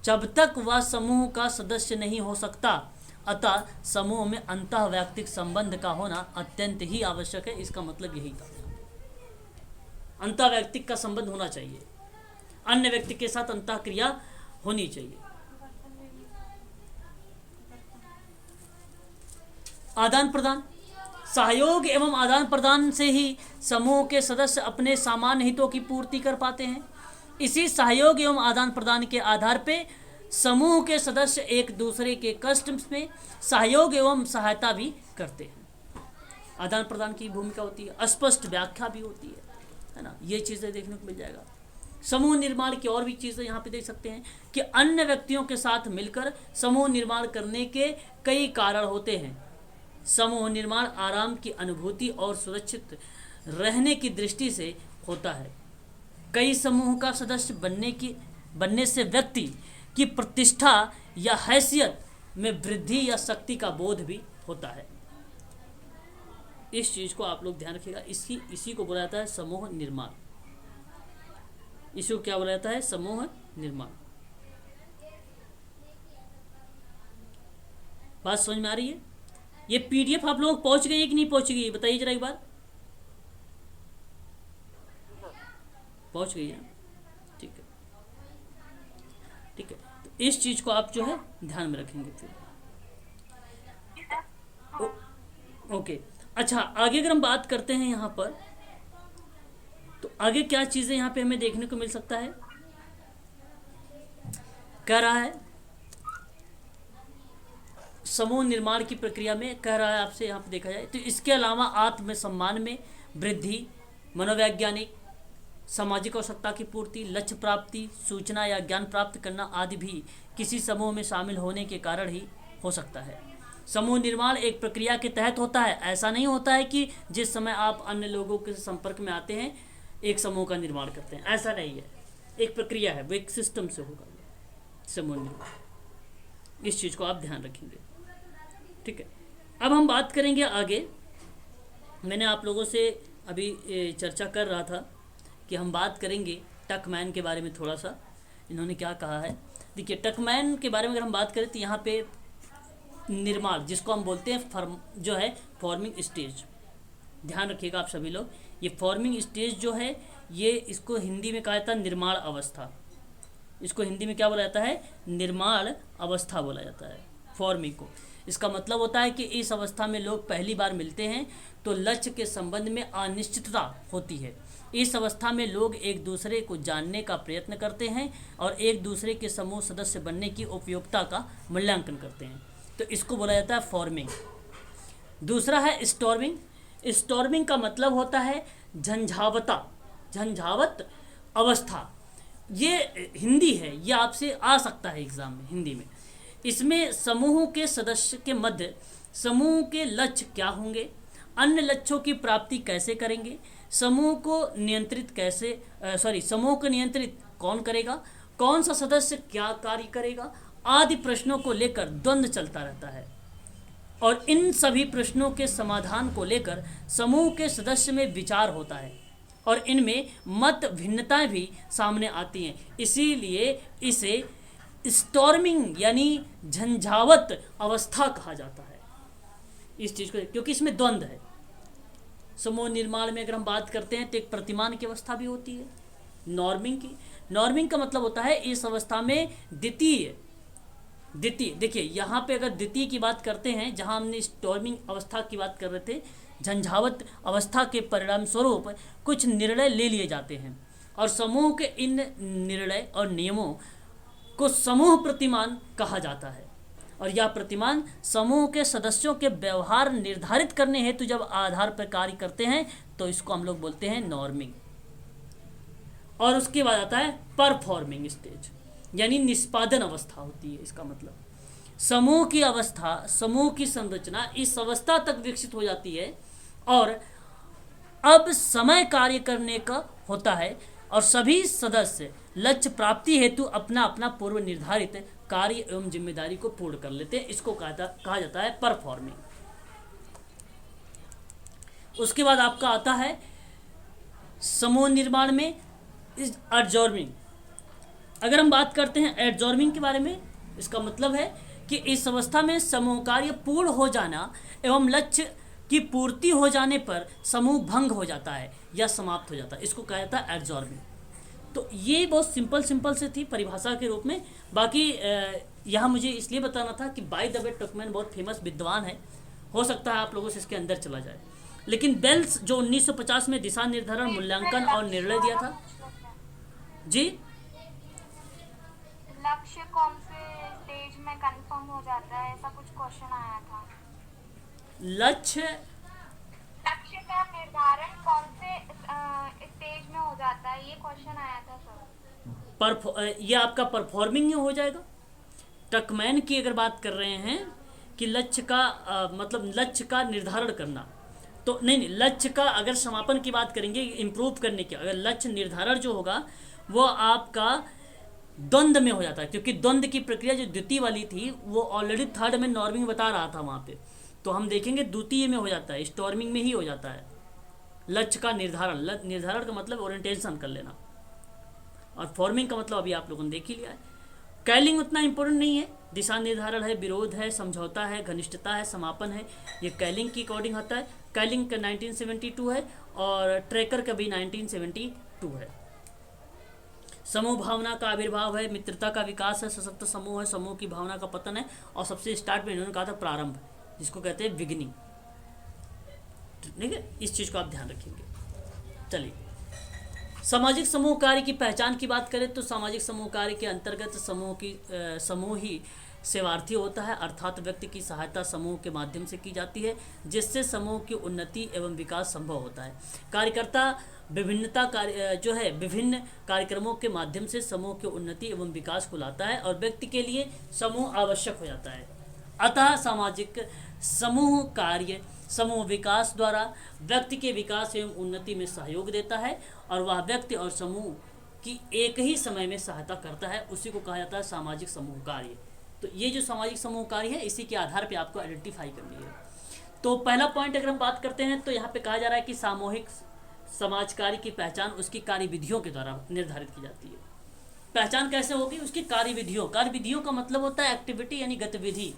जब तक वह समूह का सदस्य नहीं हो सकता। अतः समूह में अंतःवैयक्तिक संबंध का होना अत्यंत ही आवश्यक है। इसका मतलब यही था, अंतःवैयक्तिक का संबंध होना चाहिए, अन्य व्यक्ति के साथ अंतःक्रिया होनी चाहिए। आदान प्रदान। सहयोग एवं आदान प्रदान से ही समूह के सदस्य अपने सामान्य हितों की पूर्ति कर पाते हैं। इसी सहयोग एवं आदान प्रदान के आधार पे समूह के सदस्य एक दूसरे के कष्ट में सहयोग एवं सहायता भी करते हैं। आदान प्रदान की भूमिका होती है, स्पष्ट व्याख्या भी होती है ना। ये चीज़ें देखने को मिल जाएगा। समूह निर्माण की और भी चीज़ें यहाँ पे देख सकते हैं कि अन्य व्यक्तियों के साथ मिलकर समूह निर्माण करने के कई कारण होते हैं। समूह निर्माण आराम की अनुभूति और सुरक्षित रहने की दृष्टि से होता है। कई समूह का सदस्य बनने से व्यक्ति की प्रतिष्ठा या हैसियत में वृद्धि या शक्ति का बोध भी होता है। इस चीज को आप लोग ध्यान रखिएगा। इसी को बोला जाता है समूह निर्माण। इसी को क्या बोला जाता है? समूह निर्माण। बात समझ में आ रही है? ये पीडीएफ आप लोग पहुंच गई है कि नहीं पहुंच गई, बताइए जरा एक बार। पहुंच गई है, ठीक है। इस चीज़ को आप जो है ध्यान में रखेंगे फिर। ओके, अच्छा आगे अगर हम बात करते हैं यहाँ पर, तो आगे क्या चीज़ें यहाँ पे हमें देखने को मिल सकता है। कह रहा है समूह निर्माण की प्रक्रिया में, कह रहा है आपसे यहाँ पे देखा जाए तो इसके अलावा आत्मसम्मान में वृद्धि, मनोवैज्ञानिक सामाजिक आवश्यकता की पूर्ति, लक्ष्य प्राप्ति, सूचना या ज्ञान प्राप्त करना आदि भी किसी समूह में शामिल होने के कारण ही हो सकता है। समूह निर्माण एक प्रक्रिया के तहत होता है। ऐसा नहीं होता है कि जिस समय आप अन्य लोगों के संपर्क में आते हैं एक समूह का निर्माण करते हैं, ऐसा नहीं है। एक प्रक्रिया है, वो एक सिस्टम से होगा समूह निर्माण। इस चीज़ को आप ध्यान रखेंगे, ठीक है। अब हम बात करेंगे आगे। मैंने आप लोगों से अभी चर्चा कर रहा था कि हम बात करेंगे टकमैन के बारे में थोड़ा सा। इन्होंने क्या कहा है, देखिए टकमैन के बारे में अगर हम बात करें तो यहाँ पे निर्माण, जिसको हम बोलते हैं जो है फॉर्मिंग स्टेज, ध्यान रखिएगा आप सभी लोग। ये फॉर्मिंग स्टेज जो है, ये इसको हिंदी में कहा जाता है निर्माण अवस्था। इसको हिंदी में क्या बोला जाता है, निर्माण अवस्था बोला जाता है फॉर्मिंग को। इसका मतलब होता है कि इस अवस्था में लोग पहली बार मिलते हैं तो लक्ष्य के संबंध में अनिश्चितता होती है। इस अवस्था में लोग एक दूसरे को जानने का प्रयत्न करते हैं और एक दूसरे के समूह सदस्य बनने की उपयोगिता का मूल्यांकन करते हैं, तो इसको बोला जाता है फॉर्मिंग। दूसरा है स्टॉर्मिंग। स्टॉर्मिंग का मतलब होता है झंझावता, झंझावत अवस्था। ये हिंदी है, ये आपसे आ सकता है एग्जाम में हिंदी में। इसमें समूह के सदस्य के मध्य समूह के लक्ष्य क्या होंगे, अन्य लक्ष्यों की प्राप्ति कैसे करेंगे, समूह को नियंत्रित समूह को नियंत्रित कौन करेगा, कौन सा सदस्य क्या कार्य करेगा आदि प्रश्नों को लेकर द्वंद्व चलता रहता है। और इन सभी प्रश्नों के समाधान को लेकर समूह के सदस्य में विचार होता है और इनमें मत भिन्नताएं भी सामने आती हैं। इसीलिए इसे स्टॉर्मिंग यानी झंझावत अवस्था कहा जाता है इस चीज़ को, क्योंकि इसमें द्वंद्व है। समूह निर्माण में अगर हम बात करते हैं तो एक प्रतिमान की अवस्था भी होती है, नॉर्मिंग की। नॉर्मिंग का मतलब होता है इस अवस्था में द्वितीय, देखिए यहाँ पे अगर द्वितीय की बात करते हैं, जहाँ हमने स्टॉर्मिंग अवस्था की बात कर रहे थे, झंझावत अवस्था के परिणाम स्वरूप कुछ निर्णय ले लिए जाते हैं और समूह के इन निर्णय और नियमों को समूह प्रतिमान कहा जाता है। और यह प्रतिमान समूह के सदस्यों के व्यवहार निर्धारित करने हेतु जब आधार पर कार्य करते हैं तो इसको हम लोग बोलते हैं नॉर्मिंग। और उसके बाद आता है परफॉर्मिंग स्टेज, यानी निष्पादन अवस्था होती है। इसका मतलब समूह की अवस्था, समूह की संरचना इस अवस्था तक विकसित हो जाती है और अब समय कार्य करने का होता है और सभी सदस्य लक्ष्य प्राप्ति हेतु अपना अपना पूर्व निर्धारित कार्य एवं जिम्मेदारी को पूर्ण कर लेते हैं। इसको कहा जाता है परफॉर्मिंग। उसके बाद आपका आता है समूह निर्माण में एडजॉर्मिंग। अगर हम बात करते हैं एडजॉर्मिंग के बारे में, इसका मतलब है कि इस अवस्था में समूह कार्य पूर्ण हो जाना एवं लक्ष्य की पूर्ति हो जाने पर समूह भंग हो जाता है या समाप्त हो जाता है। इसको कहा जाता है एडजॉर्मिंग। तो ये बहुत सिंपल से थी परिभाषा के रूप में। बाकी यहाँ मुझे इसलिए बताना था कि बाय द वे टकमैन बहुत फेमस विद्वान है, हो सकता है आप लोगों से इसके अंदर चला जाए। लेकिन बेल्स जो 1950 में दिशा निर्धारण, मूल्यांकन और निर्णय दिया था जी, लक्ष्य कौन से स्टेज में कंफर्म हो जाता है, ऐसा कुछ क्वेश्चन आया था। लक्ष्य का निर्धारण कौन से स्टेज में हो जाता है, ये क्वेश्चन आया था सर। ये आपका परफॉर्मिंग हो जाएगा। टकमैन की अगर बात कर रहे हैं कि लक्ष्य का मतलब लक्ष्य का निर्धारण करना, तो नहीं, लक्ष्य का अगर समापन की बात करेंगे, इम्प्रूव करने की, अगर लक्ष्य निर्धारण जो होगा वो आपका द्वंद्व में हो जाता है, क्योंकि द्वंद्व की प्रक्रिया जो द्वितीय वाली थी वो ऑलरेडी थर्ड में नॉर्मिंग बता रहा था वहाँ पे, तो हम देखेंगे द्वितीय में हो जाता है, स्टॉर्मिंग में ही हो जाता है लक्ष्य का निर्धारण। निर्धारण का मतलब ओरिएंटेशन कर लेना, और फॉर्मिंग का मतलब अभी आप लोगों ने देख ही लिया है। कैलिंग उतना इंपॉर्टेंट नहीं है, दिशा निर्धारण है, विरोध है, समझौता है, घनिष्ठता है, समापन है, ये कैलिंग की अकॉर्डिंग होता है। कैलिंग का 1972 है और ट्रैकर का भी 1972 है। समूह भावना का आविर्भाव है, मित्रता का विकास है, सशक्त समूह है, समूह की भावना का पतन है, और सबसे स्टार्ट में इन्होंने कहा था प्रारंभ, जिसको कहते हैं बिगिनिंग। ठीक है, इस चीज़ को आप ध्यान रखेंगे। चलिए, सामाजिक समूह कार्य की पहचान की बात करें तो सामाजिक समूह कार्य के अंतर्गत समूह ही सेवार्थी होता है, अर्थात व्यक्ति की सहायता समूह के माध्यम से की जाती है, जिससे समूह की उन्नति एवं विकास संभव होता है। कार्यकर्ता विभिन्न कार्यक्रमों के माध्यम से समूह की उन्नति एवं विकास को लाता है और व्यक्ति के लिए समूह आवश्यक हो जाता है। अतः सामाजिक समूह कार्य समूह विकास द्वारा व्यक्ति के विकास एवं उन्नति में सहयोग देता है और वह व्यक्ति और समूह की एक ही समय में सहायता करता है, उसी को कहा जाता है सामाजिक समूह कार्य। तो ये जो सामाजिक समूह कार्य है, इसी के आधार पे आपको आइडेंटिफाई करनी है। तो पहला पॉइंट अगर हम बात करते हैं तो यहाँ पे कहा जा रहा है कि सामूहिक समाज कार्य की पहचान उसकी कार्यविधियों के द्वारा निर्धारित की जाती है। पहचान कैसे होगी? उसकी कार्यविधियों। कार्यविधियों का मतलब होता है एक्टिविटी यानी गतिविधि।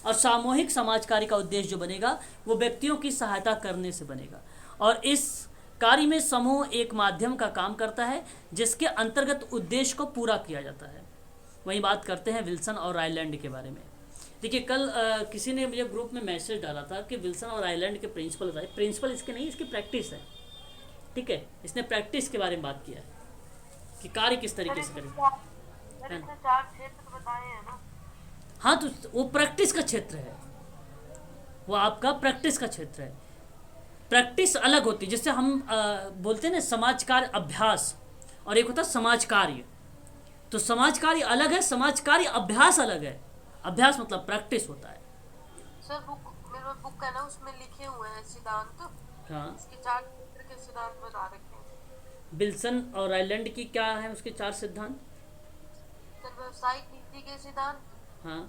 और सामूहिक समाज कार्य का उद्देश्य जो बनेगा वो व्यक्तियों की सहायता करने से बनेगा, और इस कार्य में समूह एक माध्यम का काम करता है जिसके अंतर्गत उद्देश्य को पूरा किया जाता है। वहीं बात करते हैं विल्सन और आइलैंड के बारे में। देखिए, कल किसी ने मुझे ग्रुप में मैसेज डाला था कि विल्सन और आइलैंड के प्रिंसिपल बताए। प्रिंसिपल इसके नहीं, इसकी प्रैक्टिस है। ठीक है, इसने प्रैक्टिस के बारे में बात किया है कि कार्य किस तरीके से करें। चार क्षेत्र बताए हैं ना। हाँ, तो वो प्रैक्टिस का क्षेत्र है, वो आपका प्रैक्टिस का क्षेत्र है। प्रैक्टिस अलग होती है, जैसे हम बोलते हैं ना समाज कार्य अभ्यास, और एक होता है समाज कार्य। तो समाज कार्य अलग है, समाज कार्य अभ्यास अलग है। अभ्यास मतलब प्रैक्टिस होता है। सर मेरे पास बुक है ना, उसमें लिखे हुए हैं सिद्धांत। हाँ, इसके 4 क्षेत्र के सिद्धांत बता रखे हैं। विल्सन और आइलैंड की क्या है उसके 4 सिद्धांत? सर व्यवसायिक नीति के सिद्धांत, हाँ,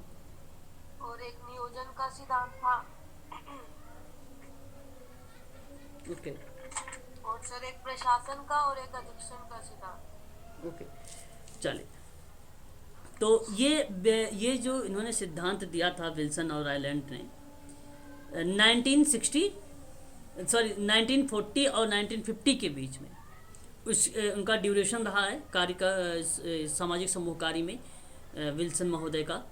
और एक नियोजन का सिद्धांत था, ओके और सर एक प्रशासन का और एक अधीक्षण का सिद्धांत। ओके। चलिए, तो ये जो इन्होंने सिद्धांत दिया था विल्सन और आइलैंड ने 1940 और 1950 के बीच में, उनका ड्यूरेशन रहा है कार्य का सामाजिक समूह कार्य में विल्सन महोदय का।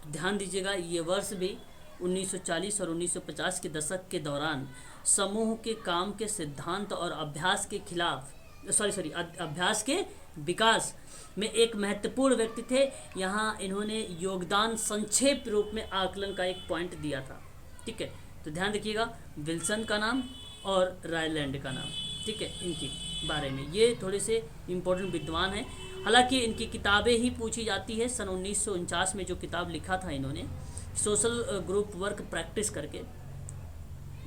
ध्यान दीजिएगा, ये वर्ष भी 1940 और 1950 के दशक के दौरान समूह के काम के सिद्धांत और अभ्यास के अभ्यास के विकास में एक महत्वपूर्ण व्यक्ति थे। यहाँ इन्होंने योगदान संक्षेप रूप में आकलन का एक पॉइंट दिया था। ठीक है, तो ध्यान रखिएगा विल्सन का नाम और रायलैंड का नाम। ठीक है, इनके बारे में ये थोड़े से इम्पोर्टेंट विद्वान हैं। हालांकि इनकी किताबें ही पूछी जाती है। सन 1949 में जो किताब लिखा था इन्होंने, सोशल ग्रुप वर्क प्रैक्टिस करके,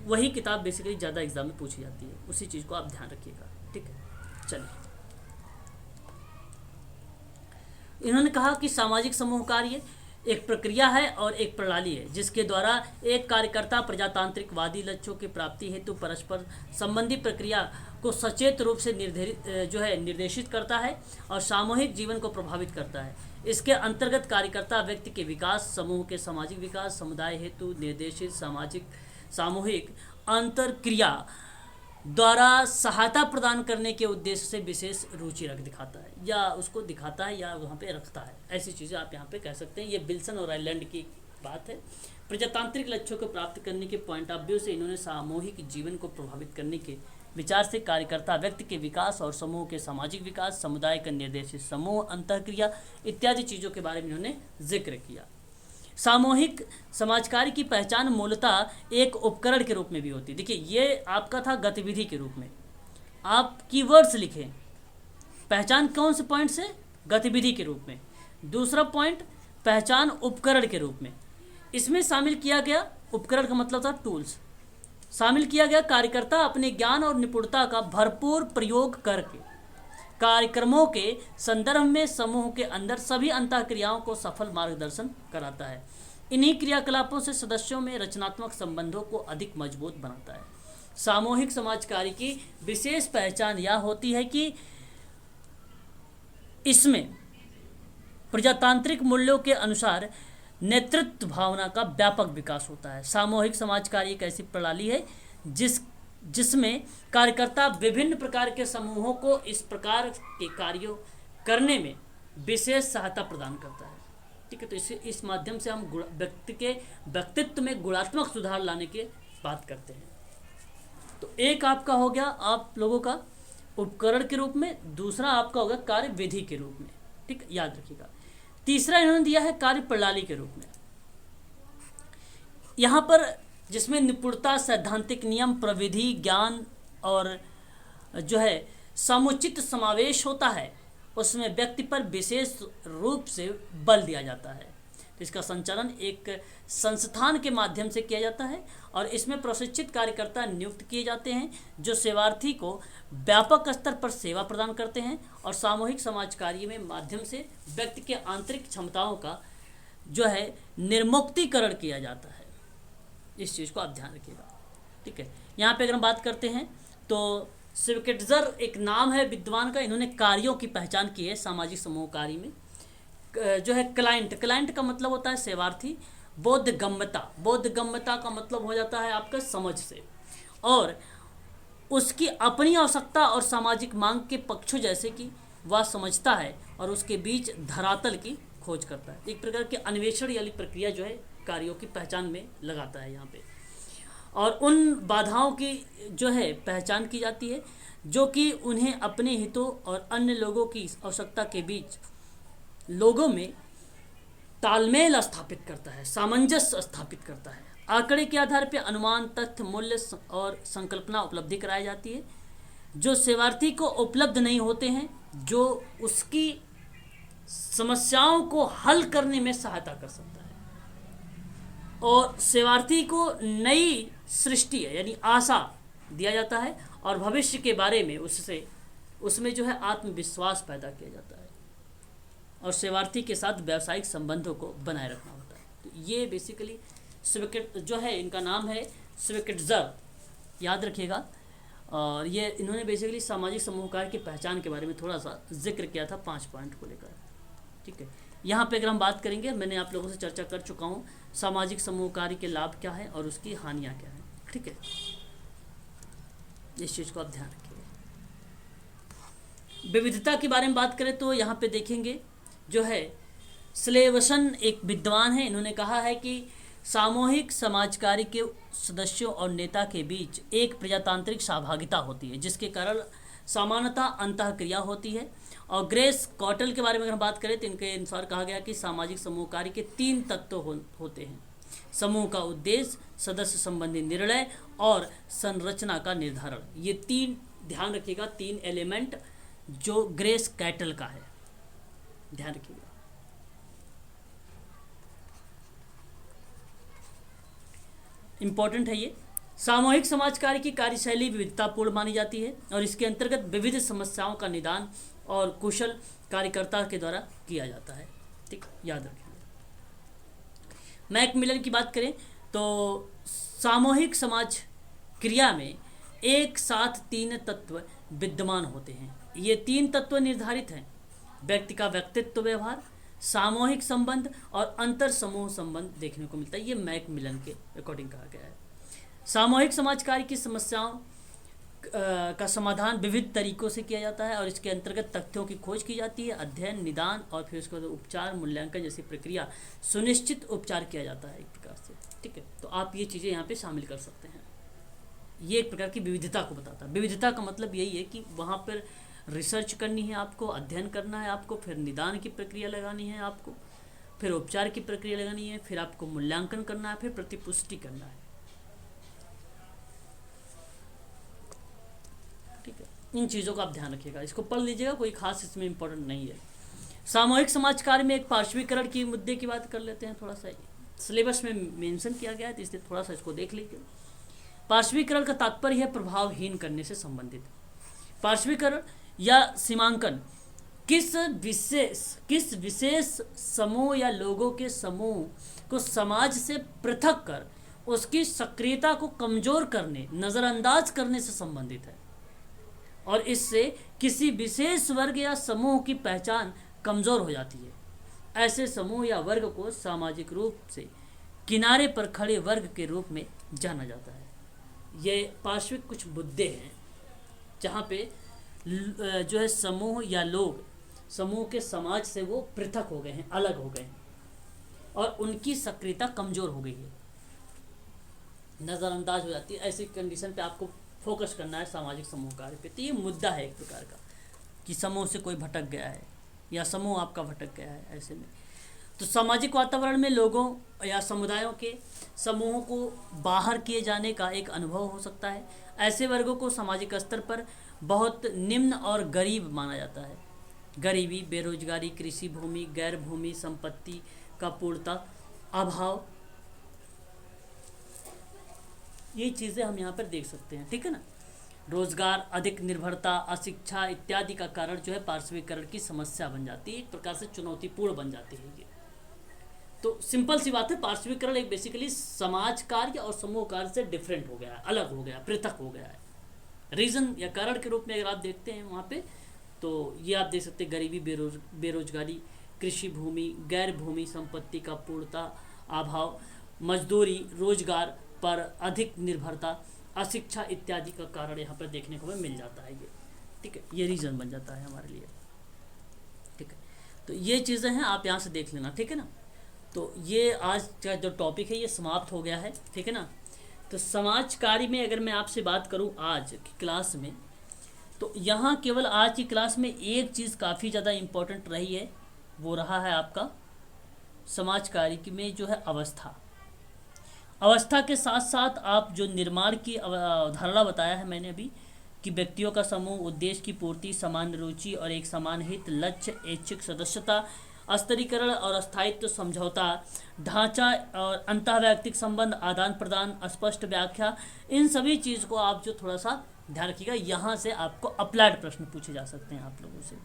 वही किताब बेसिकली ज़्यादा एग्जाम में पूछी जाती है। उसी चीज़ को आप ध्यान रखिएगा। ठीक है, चलिए, इन्होंने कहा कि सामाजिक समूह कार्य एक प्रक्रिया है और एक प्रणाली है जिसके द्वारा एक कार्यकर्ता प्रजातांत्रिकवादी लक्ष्यों की प्राप्ति हेतु परस्पर संबंधी प्रक्रिया को सचेत रूप से निर्देशित करता है और सामूहिक जीवन को प्रभावित करता है। इसके अंतर्गत कार्यकर्ता व्यक्ति के विकास, समूह के सामाजिक विकास, समुदाय हेतु निर्देशित सामूहिक अंतरक्रिया द्वारा सहायता प्रदान करने के उद्देश्य से विशेष रुचि दिखाता है, या उसको दिखाता है या वहाँ पे रखता है। ऐसी चीज़ें आप यहाँ पे कह सकते हैं। ये विल्सन और आइलैंड की बात है। प्रजातांत्रिक लक्ष्यों को प्राप्त करने के पॉइंट ऑफ व्यू से इन्होंने सामूहिक जीवन को प्रभावित करने के विचार से कार्यकर्ता व्यक्ति के विकास और समूह के सामाजिक विकास, समुदाय का निर्देशित समूह अंतःक्रिया इत्यादि चीज़ों के बारे में इन्होंने जिक्र किया। सामूहिक समाज कार्य की पहचान मूलतः एक उपकरण के रूप में भी होती है। देखिए, ये आपका था गतिविधि के रूप में, आप कीवर्ड्स लिखें। पहचान कौन से पॉइंट से? गतिविधि के रूप में। दूसरा पॉइंट, पहचान उपकरण के रूप में। इसमें शामिल किया गया, उपकरण का मतलब था टूल्स, शामिल किया गया कार्यकर्ता अपने ज्ञान और निपुणता का भरपूर प्रयोग करके कार्यक्रमों के संदर्भ में समूह के अंदर सभी अंतःक्रियाओं को सफल मार्गदर्शन कराता है। इन्हीं क्रियाकलापों से सदस्यों में रचनात्मक संबंधों को अधिक मजबूत बनाता है। सामूहिक समाज कार्य की विशेष पहचान यह होती है कि इसमें प्रजातांत्रिक मूल्यों के अनुसार नेतृत्व भावना का व्यापक विकास होता है। सामूहिक समाज कार्य एक ऐसी प्रणाली है जिसमें कार्यकर्ता विभिन्न प्रकार के समूहों को इस प्रकार के कार्यों करने में विशेष सहायता प्रदान करता है। ठीक है, तो इस माध्यम से हम व्यक्ति के व्यक्तित्व में गुणात्मक सुधार लाने की बात करते हैं। तो एक आपका हो गया आप लोगों का उपकरण के रूप में, दूसरा आपका होगा कार्य विधि के रूप में। ठीक, याद रखिएगा। तीसरा इन्होंने दिया है कार्य प्रणाली के रूप में। यहाँ पर जिसमें निपुणता, सैद्धांतिक नियम, प्रविधि, ज्ञान और जो है समुचित समावेश होता है, उसमें व्यक्ति पर विशेष रूप से बल दिया जाता है। तो इसका संचालन एक संस्थान के माध्यम से किया जाता है और इसमें प्रशिक्षित कार्यकर्ता नियुक्त किए जाते हैं जो सेवार्थी को व्यापक स्तर पर सेवा प्रदान करते हैं और सामूहिक समाज कार्य में माध्यम से व्यक्ति के आंतरिक क्षमताओं का जो है निर्मुक्तिकरण किया जाता है। इस चीज़ को आप ध्यान रखिएगा। ठीक है, यहाँ पे अगर हम बात करते हैं तो स्विकेटजर एक नाम है विद्वान का, इन्होंने कार्यों की पहचान की है सामाजिक समूह कार्य में। जो है क्लाइंट का मतलब होता है सेवार्थी। बोधगम्यता का मतलब हो जाता है आपका समझ से, और उसकी अपनी आवश्यकता और सामाजिक मांग के पक्षों जैसे कि वह समझता है और उसके बीच धरातल की खोज करता है। एक प्रकार की अन्वेषण वाली प्रक्रिया जो है कार्यों की पहचान में लगाता है यहाँ पे, और उन बाधाओं की जो है पहचान की जाती है जो कि उन्हें अपने हितों और अन्य लोगों की आवश्यकता के बीच लोगों में तालमेल स्थापित करता है, सामंजस्य स्थापित करता है। आंकड़े के आधार पर अनुमान, तथ्य, मूल्य और संकल्पना उपलब्धि कराई जाती है जो सेवार्थी को उपलब्ध नहीं होते हैं, जो उसकी समस्याओं को हल करने में सहायता कर सकता है और सेवार्थी को नई सृष्टि है यानी आशा दिया जाता है और भविष्य के बारे में उसमें जो है आत्मविश्वास पैदा किया जाता है और सेवार्थी के साथ व्यावसायिक संबंधों को बनाए रखना होता है। तो ये बेसिकली स्विकेट जो है, इनका नाम है स्विकेटजर, याद रखिएगा। और ये इन्होंने बेसिकली सामाजिक समूह कार्य की पहचान के बारे में थोड़ा सा जिक्र किया था 5 पॉइंट को लेकर। ठीक है, यहाँ पे अगर हम बात करेंगे, मैंने आप लोगों से चर्चा कर चुका हूँ सामाजिक समूह कार्य के लाभ क्या है और उसकी हानियाँ क्या हैं। ठीक है, इस चीज़ को आप ध्यान रखिएगा। विविधता के बारे में बात करें तो यहाँ पे देखेंगे जो है स्लेवसन एक विद्वान है, इन्होंने कहा है कि सामूहिक समाज कार्य के सदस्यों और नेता के बीच एक प्रजातांत्रिक सहभागिता होती है जिसके कारण समानता अंतःक्रिया होती है। और ग्रेस कॉटल के बारे में अगर हम बात करें तो इनके अनुसार कहा गया कि सामाजिक समूह कार्य के 3 तत्व होते हैं: समूह का उद्देश्य, सदस्य संबंधी निर्णय और संरचना का निर्धारण। ये 3 ध्यान रखिएगा, 3 एलिमेंट जो ग्रेस कैटल का है, ध्यान रखिएगा। इंपॉर्टेंट है ये। सामूहिक समाज कार्य की कार्यशैली विविधतापूर्ण मानी जाती है और इसके अंतर्गत विविध समस्याओं का निदान और कुशल कार्यकर्ता के द्वारा किया जाता है। ठीक, याद रखिए। मैकमिलन की बात करें तो सामूहिक समाज क्रिया में एक साथ 3 तत्व विद्यमान होते हैं। ये 3 तत्व निर्धारित हैं: व्यक्ति का व्यक्तित्व व्यवहार, सामूहिक संबंध और अंतर समूह संबंध देखने को मिलता है। ये मैकमिलन के अकॉर्डिंग कहा गया है। सामूहिक समाज कार्य की समस्याओं का समाधान विविध तरीकों से किया जाता है और इसके अंतर्गत तथ्यों की खोज की जाती है, अध्ययन, निदान और फिर उसके बाद उपचार, मूल्यांकन जैसी प्रक्रिया सुनिश्चित उपचार किया जाता है एक प्रकार से। ठीक है, तो आप ये चीज़ें यहाँ पे शामिल कर सकते हैं। ये एक प्रकार की विविधता को बताता है। विविधता का मतलब यही है कि वहाँ पर रिसर्च करनी है आपको, अध्ययन करना है आपको, फिर निदान की प्रक्रिया लगानी है आपको, फिर उपचार की प्रक्रिया लगानी है, फिर आपको मूल्यांकन करना है, फिर प्रतिपुष्टि करना है। ठीक है, इन चीज़ों का आप ध्यान रखिएगा, इसको पढ़ लीजिएगा, कोई खास इसमें इंपॉर्टेंट नहीं है। सामूहिक समाज कार्य में एक पार्श्वीकरण की मुद्दे की बात कर लेते हैं। थोड़ा सा सिलेबस में मेंशन किया गया है तो इसलिए थोड़ा सा इसको देख लीजिए। पार्श्वीकरण का तात्पर्य है प्रभावहीन करने से संबंधित। पार्श्वीकरण या सीमांकन किस विशेष समूह या लोगों के समूह को समाज से पृथक कर उसकी सक्रियता को कमजोर करने, नज़रअंदाज करने से संबंधित है और इससे किसी विशेष वर्ग या समूह की पहचान कमजोर हो जाती है। ऐसे समूह या वर्ग को सामाजिक रूप से किनारे पर खड़े वर्ग के रूप में जाना जाता है। ये पार्श्विक कुछ मुद्दे हैं जहाँ पे जो है समूह या लोग समूह के समाज से वो पृथक हो गए हैं, अलग हो गए हैं और उनकी सक्रियता कमज़ोर हो गई है, नज़रअंदाज हो जाती है। ऐसी कंडीशन पे आपको फोकस करना है सामाजिक समूह कार्य पे। तो ये मुद्दा है एक प्रकार का कि समूह से कोई भटक गया है या समूह आपका भटक गया है। ऐसे में तो सामाजिक वातावरण में लोगों या समुदायों के समूहों को बाहर किए जाने का एक अनुभव हो सकता है। ऐसे वर्गों को सामाजिक स्तर पर बहुत निम्न और गरीब माना जाता है। गरीबी, बेरोजगारी, कृषि भूमि, गैर भूमि संपत्ति का पूर्णता अभाव, ये चीज़ें हम यहाँ पर देख सकते हैं, ठीक है ना। रोजगार, अधिक निर्भरता, अशिक्षा इत्यादि का कारण जो है पार्श्वीकरण की समस्या बन जाती है, एक प्रकार से चुनौतीपूर्ण बन जाती है ये। तो सिंपल सी बात है, पार्श्वीकरण एक बेसिकली समाज कार्य और समूह कार्य से डिफरेंट हो गया है, अलग हो गया, पृथक हो गया है। रीज़न या कारण के रूप में अगर आप देखते हैं वहाँ पे, तो ये आप देख सकते हैं गरीबी, बेरोजगारी, कृषि भूमि, गैर भूमि संपत्ति का पूर्णता अभाव, मजदूरी, रोजगार पर अधिक निर्भरता, अशिक्षा इत्यादि का कारण यहाँ पर देखने को हमें मिल जाता है ये, ठीक है। ये रीज़न बन जाता है हमारे लिए, ठीक है। तो ये चीज़ें हैं, आप यहाँ से देख लेना, ठीक है ना। तो ये आज का जो टॉपिक है ये समाप्त हो गया है, ठीक है ना। तो समाज कार्य में अगर मैं आपसे बात करूं आज की क्लास में, तो यहाँ केवल आज की क्लास में एक चीज़ काफ़ी ज़्यादा इम्पोर्टेंट रही है, वो रहा है आपका समाज कार्य में जो है अवस्था। अवस्था के साथ साथ आप जो निर्माण की अवधारणा बताया है मैंने अभी कि व्यक्तियों का समूह, उद्देश्य की पूर्ति, समान रुचि और एक समान हित, लक्ष्य, ऐच्छिक सदस्यता, स्तरीकरण और स्थायित्व, समझौता, ढांचा और अंतःवैयक्तिक संबंध, आदान प्रदान, स्पष्ट व्याख्या, इन सभी चीज़ को आप जो थोड़ा सा ध्यान रखिएगा। यहाँ से आपको अप्लाइड प्रश्न पूछे जा सकते हैं आप लोगों से।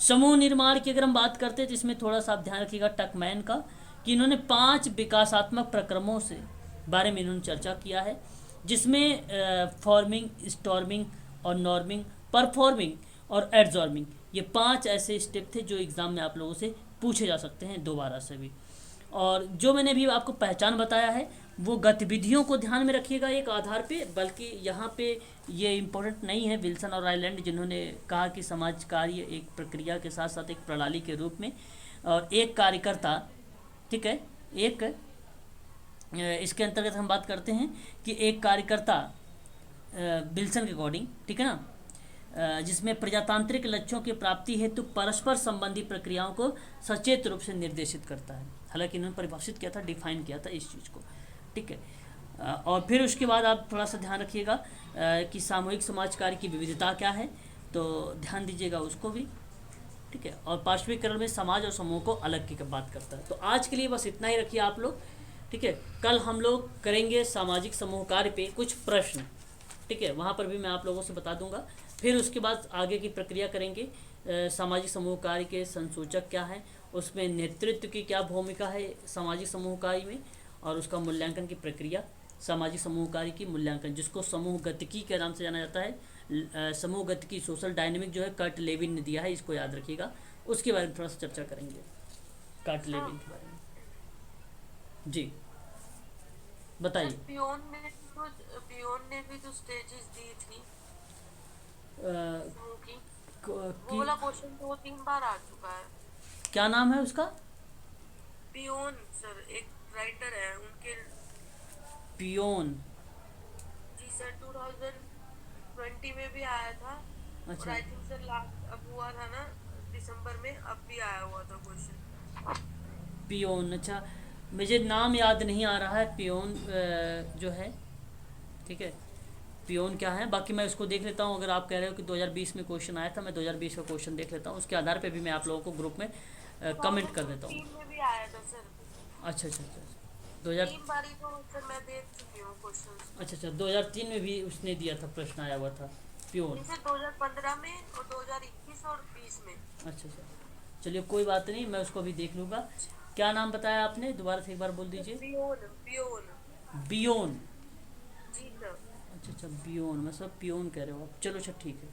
समूह निर्माण की अगर हम बात करते हैं तो इसमें थोड़ा सा आप ध्यान रखिएगा टकमैन का, कि इन्होंने 5 विकासात्मक प्रक्रमों से बारे में इन्होंने चर्चा किया है, जिसमें फॉर्मिंग, स्टॉर्मिंग और नॉर्मिंग, परफॉर्मिंग और एड्जॉर्मिंग, ये 5 ऐसे स्टेप थे जो एग्ज़ाम में आप लोगों से पूछे जा सकते हैं दोबारा से भी। और जो मैंने भी आपको पहचान बताया है वो गतिविधियों को ध्यान में रखिएगा एक आधार पे, बल्कि यहाँ पे ये इम्पोर्टेंट नहीं है। विल्सन और आइलैंड जिन्होंने कहा कि समाज कार्य एक प्रक्रिया के साथ साथ एक प्रणाली के रूप में, और एक कार्यकर्ता, ठीक है, एक इसके अंतर्गत हम बात करते हैं कि एक कार्यकर्ता विल्सन के अकॉर्डिंग, ठीक है ना, जिसमें प्रजातांत्रिक लक्ष्यों की प्राप्ति हेतु परस्पर संबंधी प्रक्रियाओं को सचेत रूप से निर्देशित करता है। हालांकि इन्होंने परिभाषित किया था, डिफाइन किया था इस चीज़ को, ठीक है। और फिर उसके बाद आप थोड़ा सा ध्यान रखिएगा कि सामूहिक समाज कार्य की विविधता क्या है, तो ध्यान दीजिएगा उसको भी, ठीक है। और पार्श्वीकरण में समाज और समूह को अलग की बात करता है। तो आज के लिए बस इतना ही रखिए आप लोग, ठीक है। कल हम लोग करेंगे सामाजिक समूह कार्य पे कुछ प्रश्न, ठीक है, वहाँ पर भी मैं आप लोगों से बता दूंगा। फिर उसके बाद आगे की प्रक्रिया करेंगे, सामाजिक समूह कार्य के संसूचक क्या है, उसमें नेतृत्व की क्या भूमिका है सामाजिक समूह कार्य में, और उसका मूल्यांकन की प्रक्रिया, सामाजिक समूह कार्य की मूल्यांकन, जिसको समूह गतिकी के नाम से जाना जाता है। समूह गतिकी, सोशल डायनेमिक जो है कर्ट लेविन ने दिया है, इसको याद रखिएगा। उसके बारे में थोड़ा सा चर्चा करेंगे, कर्ट लेविन के बारे में। जी बताइए। पियोन ने भी जो स्टेजेस दी थी समूह की, वो वाला क्वेश्चन 2-3 बार आ चुका है। क्या नाम है उसका? पियोन सर, एक राइटर है उनके। पियोन, जी सर, 2020 में भी आया था। अच्छा। और आई थिंक सर लास्ट अब हुआ था ना दिसंबर में, अब भी आया हुआ था क्वेश्चन। पियोन, अच्छा, मुझे नाम याद नहीं आ रहा है पियोन जो है, ठीक है, पियोन क्या है। बाकी मैं उसको देख लेता हूँ। अगर आप कह रहे हो कि 2020 में क्वेश्चन आया था, मैं 2020 का क्वेश्चन देख लेता हूँ, उसके आधार पे भी मैं आप लोगों को ग्रुप में कमेंट कर देता हूँ। 2003 में भी आया था सर। अच्छा अच्छा अच्छा, 2000, 3 बारी तो सर मैं देख चुकी हूँ क्वेश्चन। अच्छा अच्छा, 2003 में भी उसने दिया था, प्रश्न आया हुआ था पियोन। जैसे 2015 में और 2021 और 20 में। अच्छा अच्छा, चलिए कोई बात नहीं, मैं उसको भी देख लूँगा। क्या नाम बताया आपने, दोबारा से एक बार बोल दीजिए। पियोन। बियोन, जी सर। अच्छा अच्छा, बियोन, मैं सब पियोन कह रहे हो आप। चलो अच्छा ठीक है,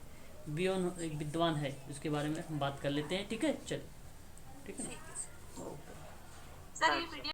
बियोन एक विद्वान है, उसके बारे में हम बात कर लेते हैं, ठीक है, चलो ठीक है ना। सर ये वीडियो